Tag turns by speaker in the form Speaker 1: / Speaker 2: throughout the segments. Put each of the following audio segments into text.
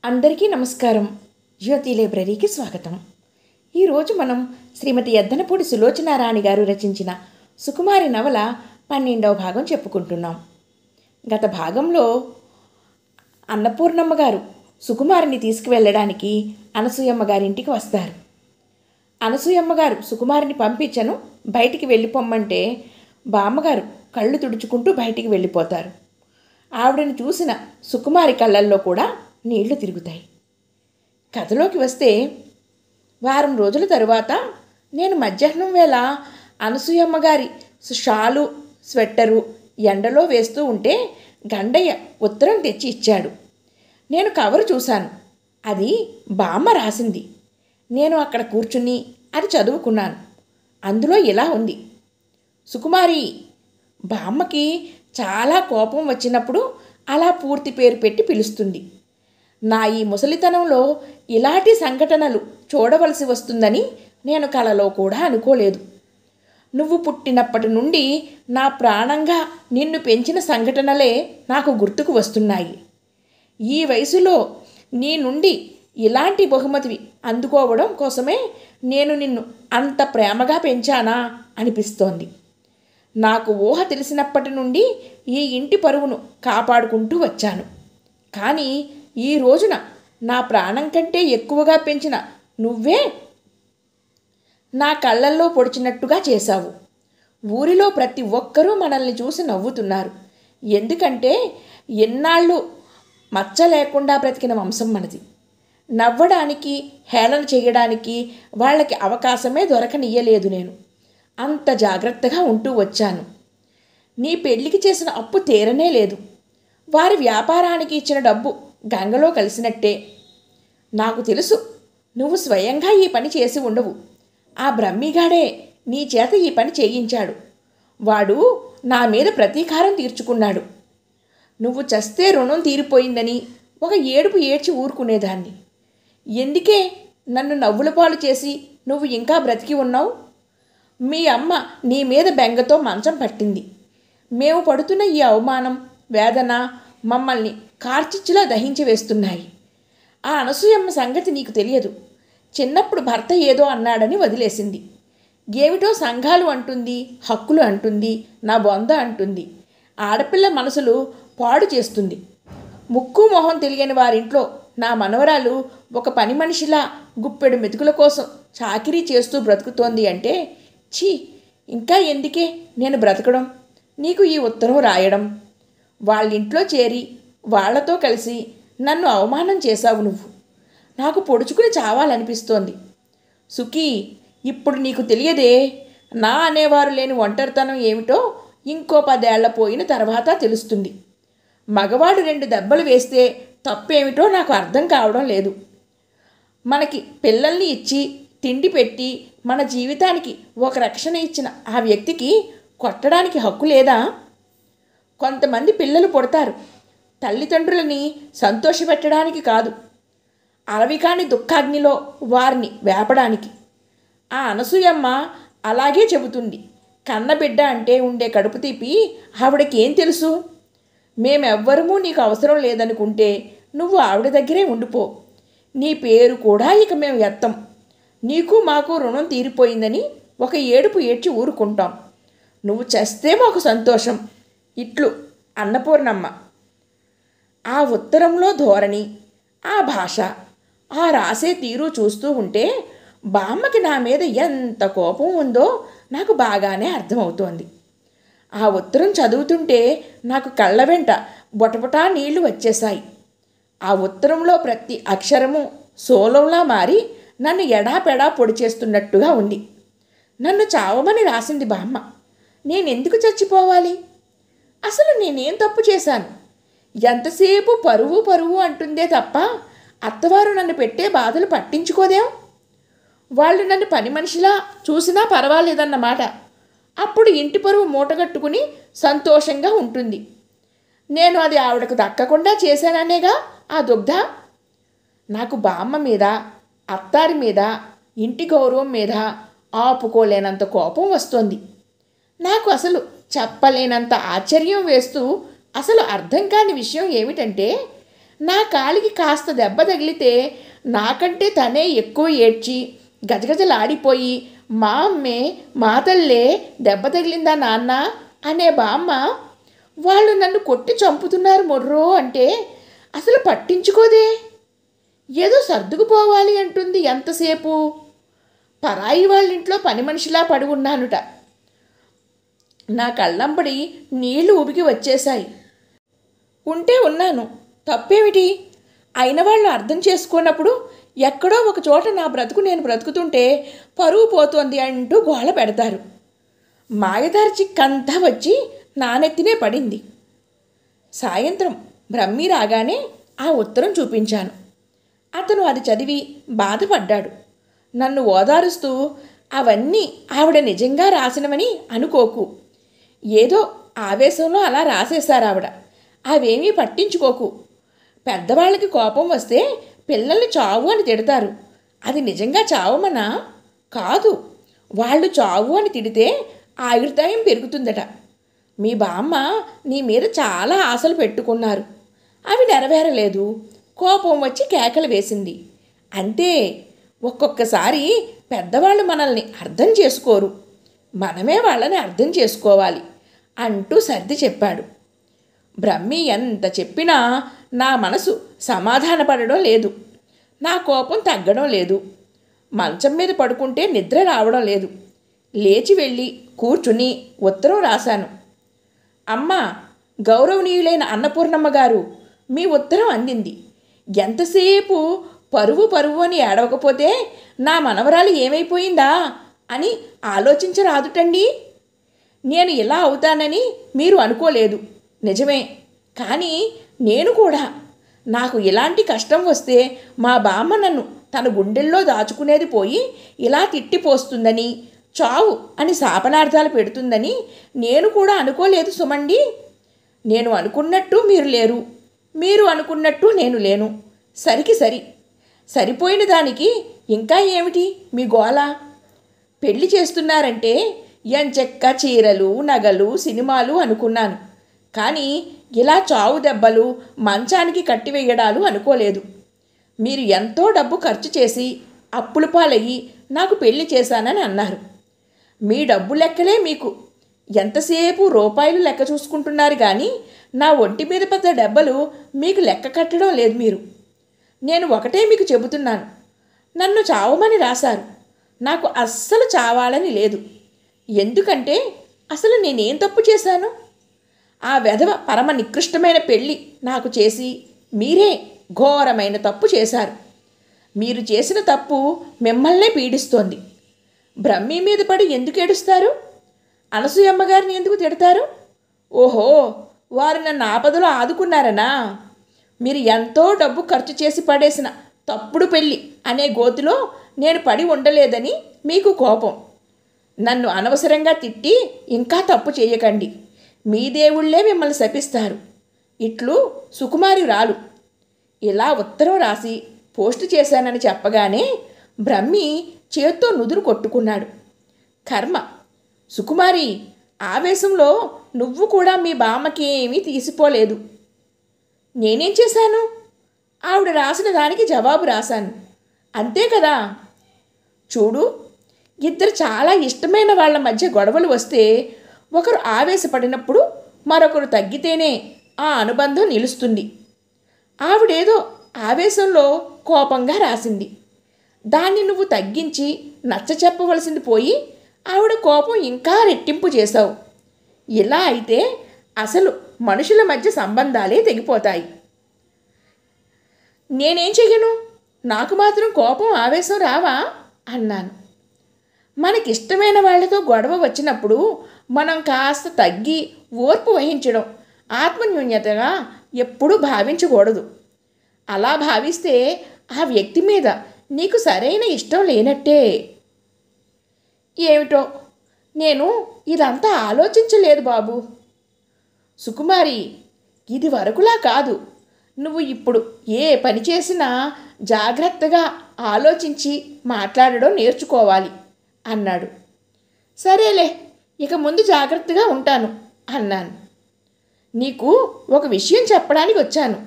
Speaker 1: అందరికీ నమస్కారం. జ్యోతి లైబ్రరీకి స్వాగతం. ఈరోజు మనం శ్రీమతి ఎద్దనపూడి సులోచనారాణి గారు రచించిన సుకుమారి నవల 12వ భాగం చెప్పుకుంటున్నాం. గత భాగంలో అన్నపూర్ణమ్మ గారు సుకుమారిని తీసుకువెళ్ళడానికి అనసూయమ్మ గారింటికి వస్తారు. అనసూయమ్మ గారు సుకుమారిని పంపించను, బయటికి వెళ్ళిపోమ్మంటే బామ్మగారు కళ్ళు తుడుచుకుంటూ బయటికి వెళ్ళిపోతారు. ఆవిడని చూసిన సుకుమారి కళ్ళల్లో కూడా నీళ్లు తిరుగుతాయి. కథలోకి వస్తే, వారం రోజుల తరువాత నేను మధ్యాహ్నం వేళ అనసూయమ్మ గారి షాలు స్వెట్టరు ఎండలో వేస్తూ ఉంటే గండయ్య ఉత్తరం తెచ్చి ఇచ్చాడు. నేను కవరు చూశాను. అది బామ్మ రాసింది. నేను అక్కడ కూర్చుని అది చదువుకున్నాను. అందులో ఇలా ఉంది: సుకుమారి. బామ్మకి చాలా కోపం వచ్చినప్పుడు అలా పూర్తి పేరు పెట్టి పిలుస్తుంది. నా ఈ ముసలితనంలో ఇలాంటి సంఘటనలు చూడవలసి వస్తుందని నేను కలలో కూడా అనుకోలేదు. నువ్వు పుట్టినప్పటి నుండి నా ప్రాణంగా నిన్ను పెంచిన సంఘటనలే నాకు గుర్తుకు వస్తున్నాయి. ఈ వయసులో నీ నుండి ఇలాంటి బహుమతివి అందుకోవడం కోసమే నేను నిన్ను అంత ప్రేమగా పెంచానా అనిపిస్తోంది. నాకు ఊహ తెలిసినప్పటి నుండి ఈ ఇంటి పరువును కాపాడుకుంటూ వచ్చాను. కానీ ఈ రోజున నా ప్రాణం కంటే ఎక్కువగా పెంచిన నువ్వే నా కళ్ళల్లో పొడిచినట్టుగా చేశావు. ఊరిలో ప్రతి ఒక్కరూ మనల్ని చూసి నవ్వుతున్నారు. ఎందుకంటే ఎన్నాళ్ళు మచ్చ లేకుండా బ్రతికిన వంశం మనది. నవ్వడానికి, హేళన చేయడానికి వాళ్ళకి అవకాశమే దొరకనియ్యలేదు. నేను అంత జాగ్రత్తగా ఉంటూ వచ్చాను. నీ పెళ్లికి చేసిన అప్పు తీరనే లేదు. వారి వ్యాపారానికి ఇచ్చిన డబ్బు గంగలో కలిసినట్టే. నాకు తెలుసు, నువ్వు స్వయంగా ఈ పని చేసి ఉండవు. ఆ బ్రహ్మిగాడే నీ చేత ఈ పని చేయించాడు. వాడు నా మీద ప్రతీకారం తీర్చుకున్నాడు. నువ్వు చస్తే రుణం తీరిపోయిందని ఒక ఏడుపు ఏడ్చి ఊరుకునేదాన్ని. ఎందుకే నన్ను నవ్వుల పాలు చేసి నువ్వు ఇంకా బ్రతికి ఉన్నావు? మీ అమ్మ నీ మీద బెంగతో మంచం పట్టింది. మేము పడుతున్న ఈ అవమానం, వేదన మమ్మల్ని కార్చిచ్చులా దహించి వేస్తున్నాయి. ఆ అనసూయమ్మ సంగతి నీకు తెలియదు. చిన్నప్పుడు భర్త ఏదో అన్నాడని వదిలేసింది. ఏమిటో సంఘాలు అంటుంది, హక్కులు అంటుంది, నా బొంద అంటుంది. ఆడపిల్ల మనసులు పాడు చేస్తుంది. ముక్కు మొహం తెలియని వారింట్లో నా మనవరాలు ఒక పని మనిషిలా గుప్పెడు మెతుకుల కోసం చాకిరీ చేస్తూ బ్రతుకుతోంది అంటే, ఛీ, ఇంకా ఎందుకే నేను బ్రతకడం, నీకు ఈ ఉత్తరం రాయడం? వాళ్ళింట్లో చేరి వాళ్లతో కలిసి నన్ను అవమానం చేశావు నువ్వు. నాకు పొడుచుకుని చావాలనిపిస్తోంది. సుఖీ, ఇప్పుడు నీకు తెలియదే, నా అనేవారు లేని ఒంటరితనం ఏమిటో ఇంకో 10 ఏళ్ల పోయిన తర్వాత తెలుస్తుంది. మగవాడు 2 దెబ్బలు వేస్తే తప్పేమిటో నాకు అర్థం కావడం లేదు. మనకి పిల్లల్ని ఇచ్చి తిండి పెట్టి మన జీవితానికి ఒక రక్షణ ఇచ్చిన ఆ వ్యక్తికి కొట్టడానికి హక్కు లేదా? కొంతమంది పిల్లలు పుడతారు తల్లిదండ్రులని సంతోషపెట్టడానికి కాదు, అలవికాని దుఃఖాగ్నిలో వారిని వేపడానికి. ఆ అనసూయమ్మ అలాగే చెబుతుంది. కన్నబిడ్డ అంటే ఉండే కడుపు తీపి ఆవిడకి ఏం తెలుసు? మేమెవ్వరమూ నీకు అవసరం లేదనుకుంటే నువ్వు ఆవిడ దగ్గరే ఉండిపో. నీ పేరు కూడా ఇక మేము ఎత్తం. నీకు మాకు రుణం తీరిపోయిందని ఒక ఏడుపు ఏడ్చి ఊరుకుంటాం. నువ్వు చస్తే మాకు సంతోషం. ఇట్లు అన్నపూర్ణమ్మ. ఆ ఉత్తరంలో ధోరణి, ఆ భాష, ఆ రాసే తీరు చూస్తూ ఉంటే బామ్మకి నా మీద ఎంత కోపం ఉందో నాకు బాగానే అర్థమవుతోంది. ఆ ఉత్తరం చదువుతుంటే నాకు కళ్ళ వెంట బొటబొటా నీళ్లు వచ్చేశాయి. ఆ ఉత్తరంలో ప్రతి అక్షరము సోలంలా మారి నన్ను ఎడాపెడా పొడి చేస్తున్నట్టుగా ఉంది. నన్ను చావమని రాసింది బామ్మ. నేనెందుకు చచ్చిపోవాలి? అసలు నేనేం తప్పు చేశాను? ఎంతసేపు పరువు పరువు అంటుందే తప్ప అత్తవారు నన్ను పెట్టే బాధలు పట్టించుకోదేం. వాళ్ళు నన్ను పని మనిషిలా చూసినా పర్వాలేదన్నమాట. అప్పుడు ఇంటి పరువు మూటగట్టుకుని సంతోషంగా ఉంటుంది. నేను అది ఆవిడకు దక్కకుండా చేశాననేగా ఆ దుగ్ధ. నాకు బామ్మ మీద, అత్తారి మీద, ఇంటి గౌరవం మీద ఆపుకోలేనంత కోపం వస్తోంది. నాకు అసలు చెప్పలేనంత ఆశ్చర్యం వేస్తూ అసలు అర్థం కాని విషయం ఏమిటంటే, నా కాలికి కాస్త దెబ్బ తగిలితే నాకంటే తనే ఎక్కువ ఏడ్చి గజగజలాడిపోయి మా అమ్మే మా తల్లే దెబ్బ తగిలిందా నాన్న అనే బామ్మ వాళ్ళు నన్ను కొట్టి చంపుతున్నారు మొర్రో అంటే అసలు పట్టించుకోదే. ఏదో సర్దుకుపోవాలి అంటుంది ఎంతసేపు. పరాయి వాళ్ళింట్లో పని మనిషిలా పడి ఉన్నానుట. నా కళ్ళంబడి నీళ్లు ఉబికి వచ్చేశాయి. ఉంటే ఉన్నాను, తప్పేమిటి? అయిన వాళ్ళు అర్థం చేసుకున్నప్పుడు ఎక్కడో ఒక చోట నా బ్రతుకు నేను బ్రతుకుతుంటే పరువు పోతోంది అంటూ గోల పెడతారు. మాయదారి చిక్కంతా వచ్చి నానెత్తినే పడింది. సాయంత్రం బ్రహ్మి రాగానే ఆ ఉత్తరం చూపించాను. అతను అది చదివి బాధపడ్డాడు. నన్ను ఓదారుస్తూ, అవన్నీ ఆవిడ నిజంగా రాసినవని అనుకోకు, ఏదో ఆవేశంలో అలా రాసేశారు ఆవిడ, అవేమీ పట్టించుకోకు. పెద్దవాళ్ళకి కోపం వస్తే పిల్లల్ని చావు అని తిడతారు, అది నిజంగా చావమనా? కాదు, వాళ్ళు చావు అని తిడితే ఆయుర్దాయం పెరుగుతుందట. మీ బామ్మ నీ మీద చాలా ఆశలు పెట్టుకున్నారు, అవి నెరవేరలేదు. కోపం వచ్చి కేకలు వేసింది అంతే. ఒక్కొక్కసారి పెద్దవాళ్ళు మనల్ని అర్థం చేసుకోరు, మనమే వాళ్ళని అర్థం చేసుకోవాలి అంటూ సర్ది చెప్పాడు. బ్రహ్మి ఎంత చెప్పినా నా మనసు సమాధానపడడం లేదు. నా కోపం తగ్గడం లేదు. మంచం మీద పడుకుంటే నిద్ర రావడం లేదు. లేచి వెళ్ళి కూర్చుని ఉత్తరం రాశాను. అమ్మా, గౌరవనీయులైన అన్నపూర్ణమ్మ గారు, మీ ఉత్తరం అందింది. ఎంతసేపు పరువు పరువు అని ఏడవకపోతే నా మనవరాలు ఏమైపోయిందా అని ఆలోచించరాదుటండి. నేను ఇలా అవుతానని మీరు అనుకోలేదు, నిజమే. కానీ నేను కూడా, నాకు ఇలాంటి కష్టం వస్తే మా బామ్మ నన్ను తన గుండెల్లో దాచుకునేది పోయి ఇలా తిట్టిపోస్తుందని, చావు అని శాపనార్థాలు పెడుతుందని నేను కూడా అనుకోలేదు సుమండి. నేను అనుకున్నట్టు మీరు లేరు, మీరు అనుకున్నట్టు నేను లేను. సరికి సరిపోయిన దానికి ఇంకా ఏమిటి మీ గోల? పెళ్లి చేస్తున్నారంటే ఎంచెక్క చీరలు, నగలు, సినిమాలు అనుకున్నాను. కానీ ఇలా చావు దెబ్బలు, మంచానికి కట్టివేయడాలు అనుకోలేదు. మీరు ఎంతో డబ్బు ఖర్చు చేసి అప్పుల పాలయ్యి నాకు పెళ్లి చేశానని అన్నారు. మీ డబ్బు లెక్కలే మీకు. ఎంతసేపు రూపాయలు లెక్క చూసుకుంటున్నారు కానీ నా ఒంటి మీద పెద్ద దెబ్బలు మీకు లెక్క కట్టడం లేదు మీరు. నేను ఒకటే మీకు చెబుతున్నాను, నన్ను చావమని రాశారు, నాకు అస్సలు చావాలని లేదు. ఎందుకంటే అసలు నేనేం తప్పు చేశాను? ఆ వెధవ పరమ నికృష్టమైన పెళ్ళి నాకు చేసి మీరే ఘోరమైన తప్పు చేశారు. మీరు చేసిన తప్పు మిమ్మల్నే పీడిస్తోంది. బ్రహ్మి మీద పడి ఎందుకు ఏడుస్తారు? అనసూయమ్మ గారిని ఎందుకు తిడతారు? ఓహో, వారు నన్ను ఆపదలో ఆదుకున్నారనా? మీరు ఎంతో డబ్బు ఖర్చు చేసి పడేసిన తప్పుడు పెళ్ళి అనే గోతిలో నేను పడి ఉండలేదని మీకు కోపం. నన్ను అనవసరంగా తిట్టి ఇంకా తప్పు చేయకండి, మీ దేవుళ్ళే మిమ్మల్ని శపిస్తారు. ఇట్లు సుకుమారి రాలు. ఇలా ఉత్తరం రాసి పోస్టు చేశానని చెప్పగానే బ్రహ్మి చేత్తో నుదురు కొట్టుకున్నాడు. కర్మ, సుకుమారి, ఆవేశంలో నువ్వు కూడా మీ బామ్మకి ఏమీ తీసిపోలేదు. నేనేం చేశాను? ఆవిడ రాసిన దానికి జవాబు రాశాను, అంతే కదా. చూడు, ఇద్దరు చాలా ఇష్టమైన వాళ్ళ మధ్య గొడవలు వస్తే ఒకరు ఆవేశపడినప్పుడు మరొకరు తగ్గితేనే ఆ అనుబంధం నిలుస్తుంది. ఆవిడేదో ఆవేశంలో కోపంగా రాసింది, దాన్ని నువ్వు తగ్గించి నచ్చ చెప్పవలసింది పోయి ఆవిడ కోపం ఇంకా రెట్టింపు చేశావు. ఇలా అయితే అసలు మనుషుల మధ్య సంబంధాలే తెగిపోతాయి. నేనేం చెయ్యను? నాకు మాత్రం కోపం ఆవేశం రావా అన్నాను. మనకిష్టమైన వాళ్ళతో గొడవ వచ్చినప్పుడు మనం కాస్త తగ్గి ఓర్పు వహించడం ఆత్మన్యూన్యతగా ఎప్పుడూ భావించకూడదు. అలా భావిస్తే ఆ వ్యక్తి మీద నీకు సరైన ఇష్టం లేనట్టే. ఏమిటో నేను ఇదంతా ఆలోచించలేదు బాబు. సుకుమారి, ఇది వరకులా కాదు. నువ్వు ఇప్పుడు ఏ పని చేసినా జాగ్రత్తగా ఆలోచించి మాట్లాడడం నేర్చుకోవాలి అన్నాడు. సరేలే, ఇక ముందు జాగ్రత్తగా ఉంటాను అన్నాను. నీకు ఒక విషయం చెప్పడానికి వచ్చాను.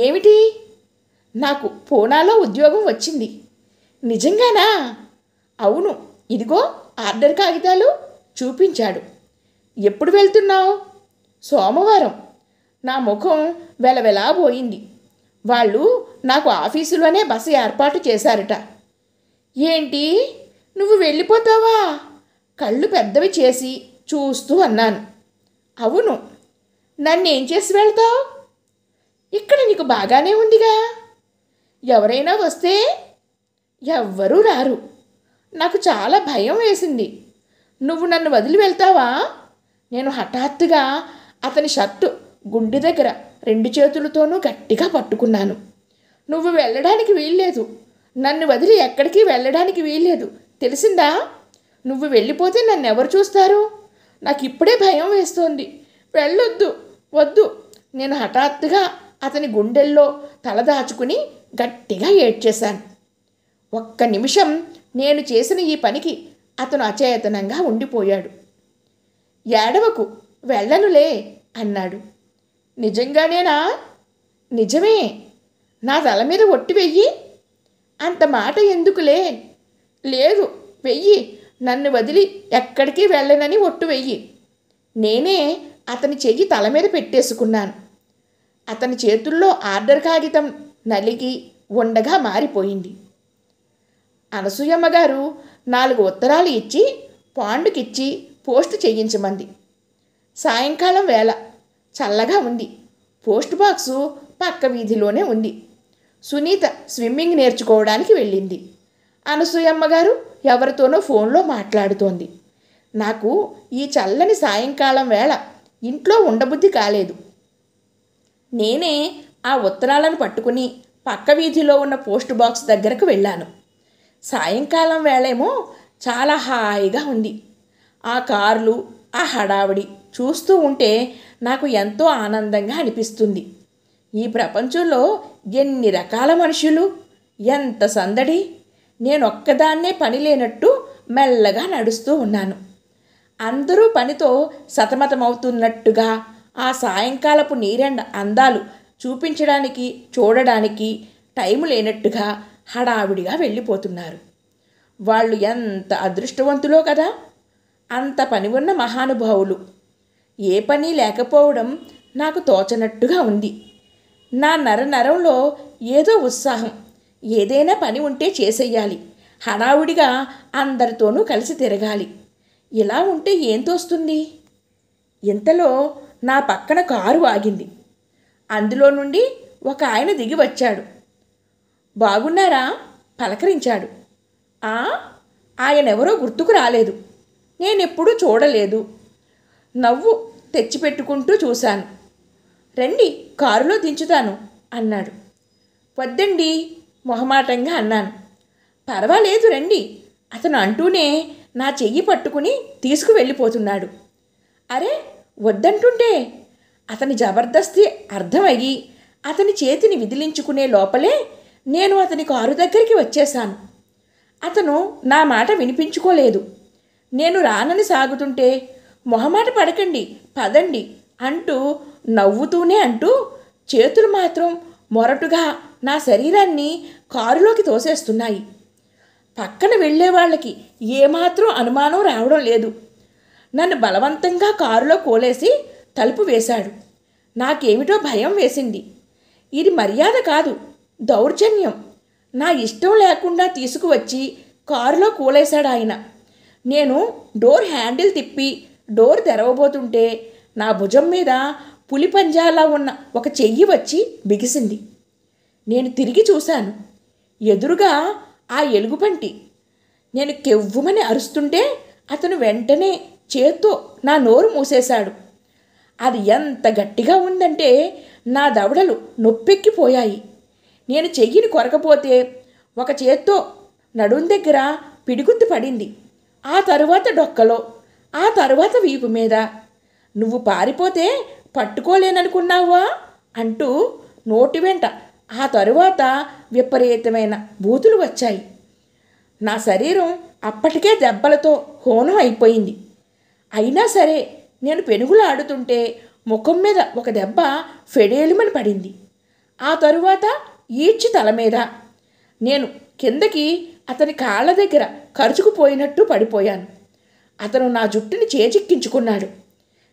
Speaker 1: ఏమిటి? నాకు పూనాలో ఉద్యోగం వచ్చింది. నిజంగానా? అవును, ఇదిగో ఆర్డర్ కాగితాలు చూపించాడు. ఎప్పుడు వెళ్తున్నావు? సోమవారం. నా ముఖం వెలవెలా పోయింది. వాళ్ళు నాకు ఆఫీసులోనే బస ఏర్పాటు చేశారట. ఏంటి, నువ్వు వెళ్ళిపోతావా? కళ్ళు పెద్దవి చేసి చూస్తూ అన్నాను. అవును. నన్నేం చేసి వెళ్తావు? ఇక్కడ నీకు బాగానే ఉందిగా. ఎవరైనా వస్తే? ఎవ్వరూ రారు. నాకు చాలా భయం వేసింది. నువ్వు నన్ను వదిలి వెళ్తావా? నేను హఠాత్తుగా అతని షర్టు గుండె దగ్గర 2 చేతులతోనూ గట్టిగా పట్టుకున్నాను. నువ్వు వెళ్ళడానికి వీల్లేదు. నన్ను వదిలి ఎక్కడికి వెళ్ళడానికి వీల్లేదు, తెలిసిందా? నువ్వు వెళ్ళిపోతే నన్ను ఎవరు చూస్తారు? నాకు ఇప్పుడే భయం వేస్తోంది. వెళ్ళొద్దు, వద్దు. నేను హఠాత్తుగా అతని గుండెల్లో తలదాచుకుని గట్టిగా ఏడ్చేశాను. ఒక్క నిమిషం నేను చేసిన ఈ పనికి అతను అచేతనంగా ఉండిపోయాడు. ఏడవకు, వెళ్ళనులే అన్నాడు. నిజంగానేనా? నిజమే. నా తల మీద ఒట్టి వెయ్యి. అంత మాట ఎందుకులే? లేదు, వెయ్యి. నన్ను వదిలి ఎక్కడికి వెళ్ళనని ఒట్టు వెయ్యి. నేనే అతని చెయ్యి తల మీద పెట్టేసుకున్నాను. అతని చేతుల్లో ఆర్డర్ కాగితం నలిగి ఉండగా మారిపోయింది. అనసూయమ్మ గారు 4 ఉత్తరాలు ఇచ్చి పాండుకిచ్చి పోస్ట్ చేయించమంది. సాయంకాలం వేళ చల్లగా ఉంది. పోస్ట్ బాక్సు పక్క వీధిలోనే ఉంది. సునీత స్విమ్మింగ్ నేర్చుకోవడానికి వెళ్ళింది. అనసూయమ్మ గారు ఎవరితోనో ఫోన్లో మాట్లాడుతోంది. నాకు ఈ చల్లని సాయంకాలం వేళ ఇంట్లో ఉండబుద్ధి కాలేదు. నేనే ఆ ఉత్తరాలను పట్టుకుని పక్క వీధిలో ఉన్న పోస్ట్ బాక్స్ దగ్గరకు వెళ్ళాను. సాయంకాలం వేళేమో చాలా హాయిగా ఉంది. ఆ కార్లు, ఆ హడావిడి చూస్తూ ఉంటే నాకు ఎంతో ఆనందంగా అనిపిస్తుంది. ఈ ప్రపంచంలో ఎన్ని రకాల మనుషులు, ఎంత సందడి. నేనొక్కదాన్నే పని లేనట్టు మెల్లగా నడుస్తూ ఉన్నాను. అందరూ పనితో సతమతమవుతున్నట్టుగా ఆ సాయంకాలపు నీరెండ అందాలు చూపించడానికి, చూడడానికి టైము లేనట్టుగా హడావిడిగా వెళ్ళిపోతున్నారు. వాళ్ళు ఎంత అదృష్టవంతులో కదా. అంత పని ఉన్న మహానుభావులు. ఏ పని లేకపోవడం నాకు తోచనట్టుగా ఉంది. నా నరంలో ఏదో ఉత్సాహం. ఏదైనా పని ఉంటే చేసేయాలి. హడావుడిగా అందరితోనూ కలిసి తిరగాలి. ఇలా ఉంటే ఏం తోస్తుంది? ఇంతలో నా పక్కన కారు ఆగింది. అందులో నుండి ఒక ఆయన దిగి వచ్చాడు. బాగున్నారా? పలకరించాడు. ఆయనెవరో గుర్తుకు రాలేదు. నేనెప్పుడూ చూడలేదు. నవ్వు తెచ్చిపెట్టుకుంటూ చూశాను. రండి, కారులో దించుతాను అన్నాడు. వద్దండి, మొహమాటంగా అన్నాను. పర్వాలేదు రండి అతను అంటూనే నా చెయ్యి పట్టుకుని తీసుకువెళ్ళిపోతున్నాడు. అరే, వద్దంటుంటే? అతని జబర్దస్తి అర్థమయ్యి అతని చేతిని విదిలించుకునే లోపలే నేను అతని కారు దగ్గరికి వచ్చేశాను. అతను నా మాట వినిపించుకోలేదు. నేను రానని సాగుతుంటే మొహమాట పడకండి, పదండి అంటూ నవ్వుతూనే అంటూ చేతులు మాత్రం మొరటుగా నా శరీరాన్ని కారులోకి తోసేస్తున్నాయి. పక్కన వెళ్ళే వాళ్ళకి ఏమాత్రం అనుమానం రావడం లేదు. నన్ను బలవంతంగా కారులో కోలేసి తలుపు వేశాడు. నాకేమిటో భయం వేసింది. ఇది మర్యాద కాదు, దౌర్జన్యం. నా ఇష్టం లేకుండా తీసుకువచ్చి కారులో కూలేశాడు ఆయన. నేను డోర్ హ్యాండిల్ తిప్పి డోర్ తెరవబోతుంటే నా భుజం మీద పులి పంజాలా ఉన్న ఒక చెయ్యి వచ్చి బిగిసింది. నేను తిరిగి చూశాను. ఎదురుగా ఆ ఎలుగుబంటి. నేను కెవ్వుమని అరుస్తుంటే అతను వెంటనే చేత్తో నా నోరు మూసేశాడు. అది ఎంత గట్టిగా ఉందంటే నా దవడలు నొప్పెక్కిపోయాయి. నేను చెయ్యిని కొరకపోతే ఒక చేత్తో నడుం దగ్గర పిడిగుద్దు పడింది. ఆ తరువాత డొక్కలో, ఆ తరువాత వీపు మీద. నువ్వు పారిపోతే పట్టుకోలేననుకున్నావా అంటూ నోటి వెంట ఆ తరువాత విపరీతమైన బూతులు వచ్చాయి. నా శరీరం అప్పటికే దెబ్బలతో హోనం అయిపోయింది. అయినా సరే నేను పెనుగులాడుతుంటే ముఖం మీద ఒక దెబ్బ ఫెడేలుమని పడింది. ఆ తరువాత ఈడ్చి తల మీద. నేను కిందకి అతని కాళ్ళ దగ్గర కరుచుకుపోయినట్టు పడిపోయాను. అతను నా జుట్టుని చేజిక్కించుకున్నాడు.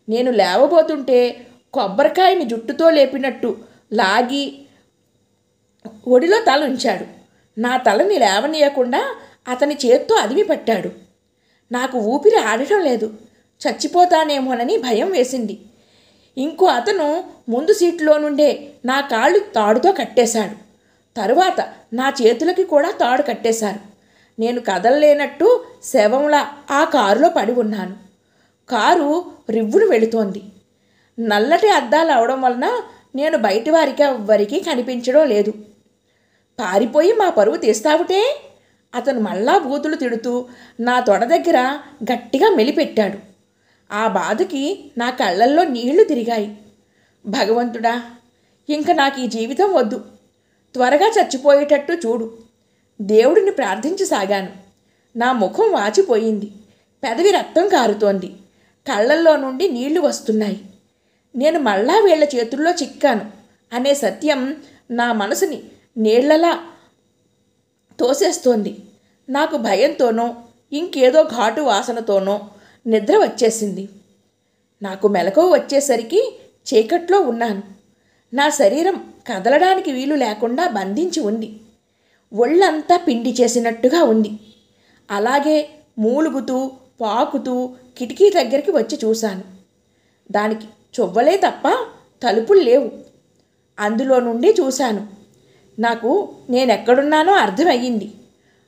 Speaker 1: నేను లేవబోతుంటే కొబ్బరికాయని జుట్టుతో లేపినట్టు లాగి ఒడిలో తల ఉంచాడు. నా తలని లేవనీయకుండా అతని చేత్తో అదిమి పట్టాడు. నాకు ఊపిరి ఆడటం లేదు. చచ్చిపోతానేమోనని భయం వేసింది. ఇంకో అతను ముందు సీట్లో నుండే నా కాళ్ళు తాడుతో కట్టేశాడు. తరువాత నా చేతులకి కూడా తాడు కట్టేశారు. నేను కదలలేనట్టు శవంలా ఆ కారులో పడి ఉన్నాను. కారు రివ్వును వెళుతోంది. నల్లటి అద్దాలు అవడం వలన నేను బయటి వారికి ఎవ్వరికీ కనిపించడం లేదు. పారిపోయి మా పరువు తీస్తావుటే? అతను మళ్ళా బూతులు తిడుతూ నా తొడ దగ్గర గట్టిగా మెలిపెట్టాడు. ఆ బాధకి నా కళ్ళల్లో నీళ్లు తిరిగాయి. భగవంతుడా, ఇంక నాకు ఈ జీవితం వద్దు, త్వరగా చచ్చిపోయేటట్టు చూడు. దేవుడిని ప్రార్థించసాగాను. నా ముఖం వాచిపోయింది. పెదవి రక్తం కారుతోంది. కళ్ళల్లో నుండి నీళ్లు వస్తున్నాయి. నేను మళ్ళా వీళ్ల చేతుల్లో చిక్కాను అనే సత్యం నా మనసుని నీళ్లలా తోసేస్తోంది. నాకు భయంతోనో ఇంకేదో ఘాటు వాసనతోనో నిద్ర వచ్చేసింది. నాకు మెలకువ వచ్చేసరికి చీకట్లో ఉన్నాను. నా శరీరం కదలడానికి వీలు లేకుండా బంధించి ఉంది. ఒళ్ళంతా పిండి చేసినట్టుగా ఉంది. అలాగే మూలుగుతూ పాకుతూ కిటికీ దగ్గరికి వచ్చి చూశాను. దానికి చువ్వలే తప్ప తలుపులు లేవు. అందులో నుండి చూశాను. నాకు నేనెక్కడున్నానో అర్థమయ్యింది.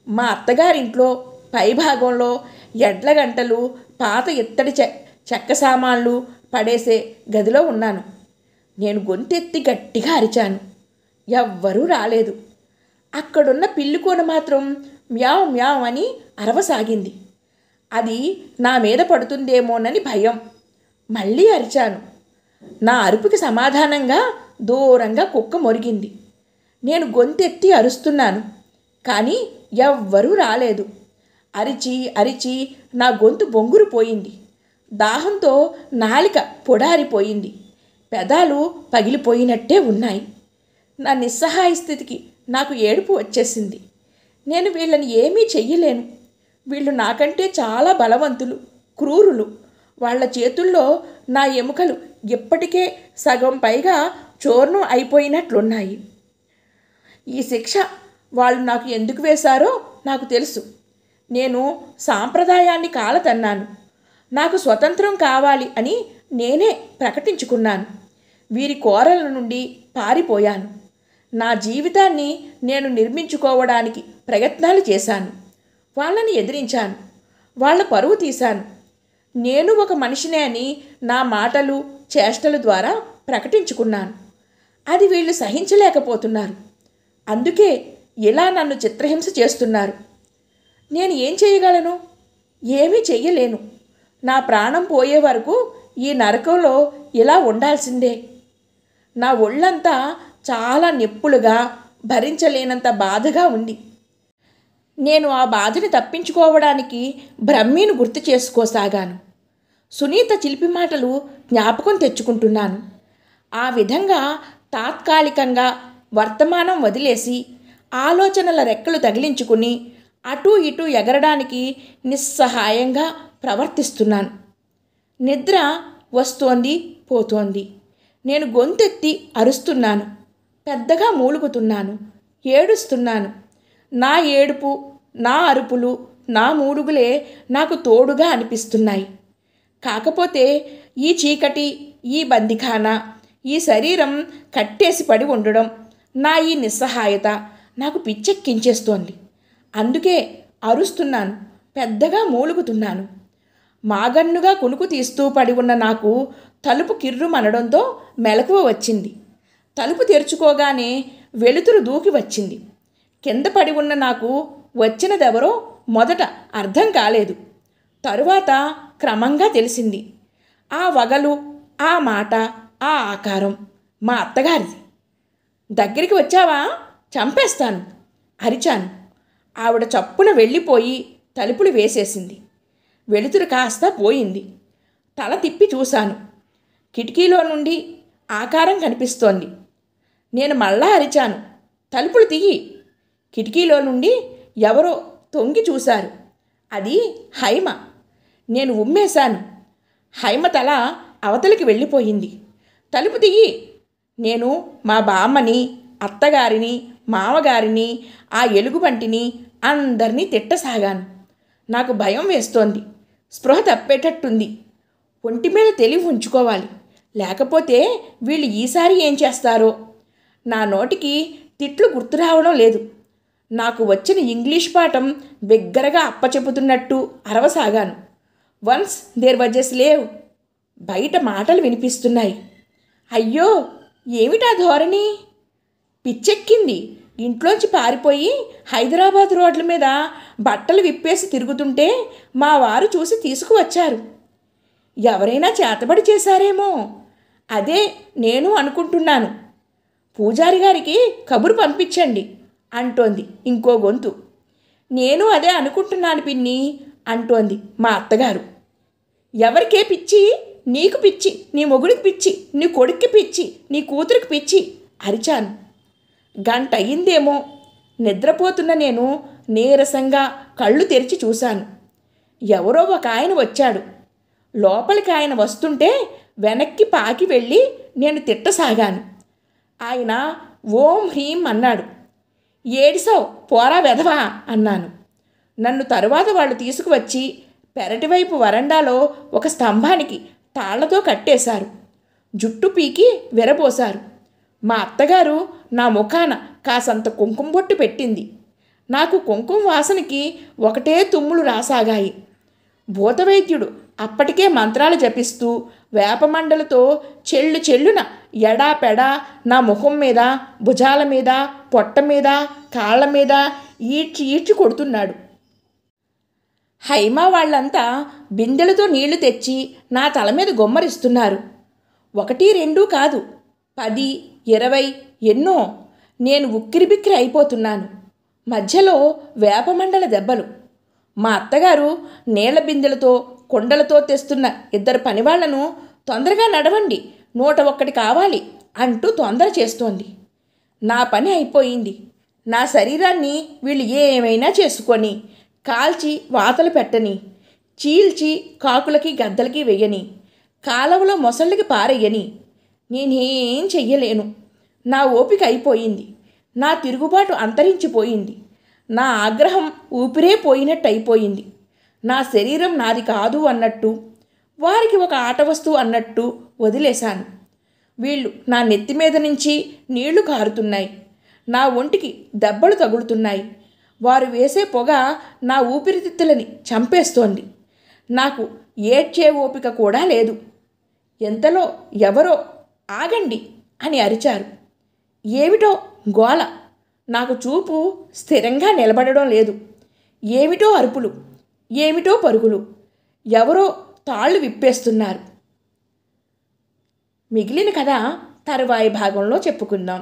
Speaker 1: మా అత్తగారింట్లో పైభాగంలో ఎడ్ల గంటలు, పాత ఇత్తడి చెక్క సామాన్లు పడేసే గదిలో ఉన్నాను. నేను గొంతెత్తి గట్టిగా అరిచాను. ఎవ్వరూ రాలేదు. అక్కడున్న పిల్లికోన మాత్రం మ్యావ్ మ్యావ్ అని అరవసాగింది. అది నా మీద పడుతుందేమోనని భయం. మళ్ళీ అరిచాను. నా అరుపుకి సమాధానంగా దూరంగా కుక్క మొరిగింది. నేను గొంతెత్తి అరుస్తున్నాను, కానీ ఎవ్వరూ రాలేదు. అరిచి అరిచి నా గొంతు బొంగురుపోయింది. దాహంతో నాలిక పొడారిపోయింది. పెదాలు పగిలిపోయినట్టే ఉన్నాయి. నా నిస్సహాయ స్థితికి నాకు ఏడుపు వచ్చేసింది. నేను వీళ్ళని ఏమీ చెయ్యలేను. వీళ్ళు నాకంటే చాలా బలవంతులు, క్రూరులు. వాళ్ళ చేతుల్లో నా ఎముకలు ఇప్పటికే సగం పైగా చూర్ణం అయిపోయినట్లున్నాయి. ఈ శిక్ష వాళ్ళు నాకు ఎందుకు వేశారో నాకు తెలుసు. నేను సాంప్రదాయాన్ని కాలతన్నాను. నాకు స్వతంత్రం కావాలి అని నేనే ప్రకటించుకున్నాను. వీరి కోరల నుండి పారిపోయాను. నా జీవితాన్ని నేను నిర్మించుకోవడానికి ప్రయత్నాలు చేశాను. వాళ్ళని ఎదిరించాను. వాళ్ళ పరువు తీశాను. నేను ఒక మనిషినే అని నా మాటలు చేష్టల ద్వారా ప్రకటించుకున్నాను. అది వీళ్ళు సహించలేకపోతున్నారు. అందుకే ఇలా నన్ను చిత్రహింస చేస్తున్నారు. నేను ఏం చేయగలను? ఏమీ చెయ్యలేను. నా ప్రాణం పోయే వరకు ఈ నరకంలో ఇలా ఉండాల్సిందే. నా ఒళ్ళంతా చాలా నొప్పులుగా, భరించలేనంత బాధగా ఉంది. నేను ఆ బాధని తప్పించుకోవడానికి బ్రహ్మీని గుర్తు చేసుకోసాగాను. సునీత చిలిపి మాటలు జ్ఞాపకం తెచ్చుకుంటున్నాను. ఆ విధంగా తాత్కాలికంగా వర్తమానం వదిలేసి ఆలోచనల రెక్కలు తగిలించుకుని అటూ ఇటూ ఎగరడానికి నిస్సహాయంగా ప్రవర్తిస్తున్నాను. నిద్ర వస్తోంది, పోతోంది. నేను గొంతెత్తి అరుస్తున్నాను. పెద్దగా మూలుగుతున్నాను. ఏడుస్తున్నాను. నా ఏడుపు, నా అరుపులు, నా మూలుగులే నాకు తోడుగా అనిపిస్తున్నాయి. కాకపోతే ఈ చీకటి, ఈ బందిఖానా, ఈ శరీరం కట్టేసి పడి ఉండడం, నా ఈ నిస్సహాయత నాకు పిచ్చెక్కించేస్తోంది. అందుకే అరుస్తున్నాను, పెద్దగా మూలుగుతున్నాను. మాగన్నుగా కునుకు తీస్తూ పడి ఉన్న నాకు తలుపు కిర్రుమనడంతో మెలకువ వచ్చింది. తలుపు తెరుచుకోగానే వెలుతురు దూకి వచ్చింది. కింద పడి ఉన్న నాకు వచ్చినదెవరో మొదట అర్థం కాలేదు. తరువాత క్రమంగా తెలిసింది. ఆ వగలు, ఆ మాట, ఆ ఆకారం మా అత్తగారిది. దగ్గరికి వచ్చావా? చంపేస్తాను అరిచాను. ఆవిడ చప్పున వెళ్ళిపోయి తలుపులు వేసేసింది. వెలుతురు కాస్త పోయింది. తల తిప్పి చూశాను. కిటికీలో నుండి ఆకారం కనిపిస్తోంది. నేను మళ్ళా అరిచాను, తలుపులు తీయి. కిటికీలో నుండి ఎవరో తొంగి చూశారు. అది హైమ. నేను ఉమ్మేశాను. హైమ తల అవతలికి వెళ్ళిపోయింది. తలుపు తీయి. నేను మా బామ్మని, అత్తగారిని, మామగారిని, ఆ ఎలుగుబంటిని అందరినీ తిట్టసాగాను. నాకు భయం వేస్తోంది. స్పృహ తప్పేటట్టుంది. ఒంటి మీద తెలివి ఉంచుకోవాలి, లేకపోతే వీళ్ళు ఈసారి ఏం చేస్తారో. నా నోటికి తిట్లు గుర్తు రావడం లేదు. నాకు వచ్చిన ఇంగ్లీష్ పాఠం బిగ్గరగా అప్పచెపుతున్నట్టు అరవసాగాను. Once there was a slave. బయట మాటలు వినిపిస్తున్నాయి. అయ్యో, ఏమిటా ధోరణి? పిచ్చెక్కింది. ఇంట్లోంచి పారిపోయి హైదరాబాద్ రోడ్ల మీద బట్టలు విప్పేసి తిరుగుతుంటే మా వారు చూసి తీసుకువచ్చారు. ఎవరైనా చేతబడి చేశారేమో, అదే నేను అనుకుంటున్నాను. పూజారి గారికి కబురు పంపించండి అంటోంది ఇంకో గొంతు. నేను అదే అనుకుంటున్నాను పిన్ని అంటోంది మా అత్తగారు. ఎవరికే పిచ్చి? నీకు పిచ్చి, నీ మొగుడికి పిచ్చి, నీ కొడుక్కి పిచ్చి, నీ కూతురికి పిచ్చి అరిచాను. గంట అయిందేమో. నిద్రపోతున్న నేను నీరసంగా కళ్ళు తెరిచి చూశాను. ఎవరో ఒక ఆయన వచ్చాడు. లోపలికి ఆయన వస్తుంటే వెనక్కి పాకి వెళ్ళి నేను తిట్టసాగాను. ఆయన ఓం హ్రీం అన్నాడు. ఏడిసావు పోరా వెధవా అన్నాను. నన్ను తరువాత వాళ్ళు తీసుకువచ్చి పెరటివైపు వరండాలో ఒక స్తంభానికి తాళ్లతో కట్టేశారు. జుట్టు పీకి విరబోశారు. మా అత్తగారు నా ముఖాన కాసంత కుంకుమ బొట్టు పెట్టింది. నాకు కుంకుమ వాసనకి ఒకటే తుమ్ములు రాసాగాయి. భూతవైద్యుడు అప్పటికే మంత్రాలు జపిస్తూ వేపమండలతో చెల్లు చెల్లున ఎడాపెడా నా ముఖం మీద, భుజాల మీద, పొట్ట మీద, కాళ్ళ మీద ఈడ్చి ఈడ్చి కొడుతున్నాడు. హైమా వాళ్ళంతా బిందెలతో నీళ్లు తెచ్చి నా తల మీద గుమ్మరిస్తున్నారు. 1, 2 కాదు, 10, 20 ఎన్నో. నేను ఉక్కిరిబిక్కిరి అయిపోతున్నాను. మధ్యలో వేపమండల దెబ్బలు. మా అత్తగారు నీళ్ల బిందెలతో, కుండలతో తెస్తున్న 2 పనివాళ్లను తొందరగా నడవండి, 101 కావాలి అంటూ తొందర చేస్తోంది. నా పని అయిపోయింది. నా శరీరాన్ని వీళ్ళు ఏమైనా చేసుకొని, కాల్చి వాతలు పెట్టని, చీల్చి కాకులకి గద్దలకి వెయ్యని, కాలవలో మొసళ్ళకి పారెయ్యని. నేనేం చెయ్యలేను. నా ఓపిక అయిపోయింది. నా తిరుగుబాటు అంతరించిపోయింది. నా ఆగ్రహం ఊపిరే పోయినట్టు అయిపోయింది. నా శరీరం నాది కాదు అన్నట్టు, వారికి ఒక ఆట వస్తువు అన్నట్టు వదిలేశాను. వీళ్ళు నా నెత్తి మీద నుంచి నీళ్లు కారుతున్నాయి. నా ఒంటికి దెబ్బలు తగులుతున్నాయి. వారు వేసే పొగ నా ఊపిరితిత్తులని చంపేస్తోంది. నాకు ఏడ్చే ఓపిక కూడా లేదు. ఎంతలో ఎవరో ఆగండి అని అరిచారు. ఏమిటో గోల. నాకు చూపు స్థిరంగా నిలబడడం లేదు. ఏమిటో అరుపులు, ఏమిటో పరుగులు. ఎవరో తాళ్ళు విప్పేస్తున్నారు. మిగిలిన కథ తరువాయి భాగంలో చెప్పుకుందాం.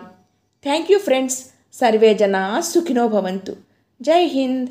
Speaker 1: Thank you friends. సర్వే జనా సుఖినో భవంతు. జై హింద్.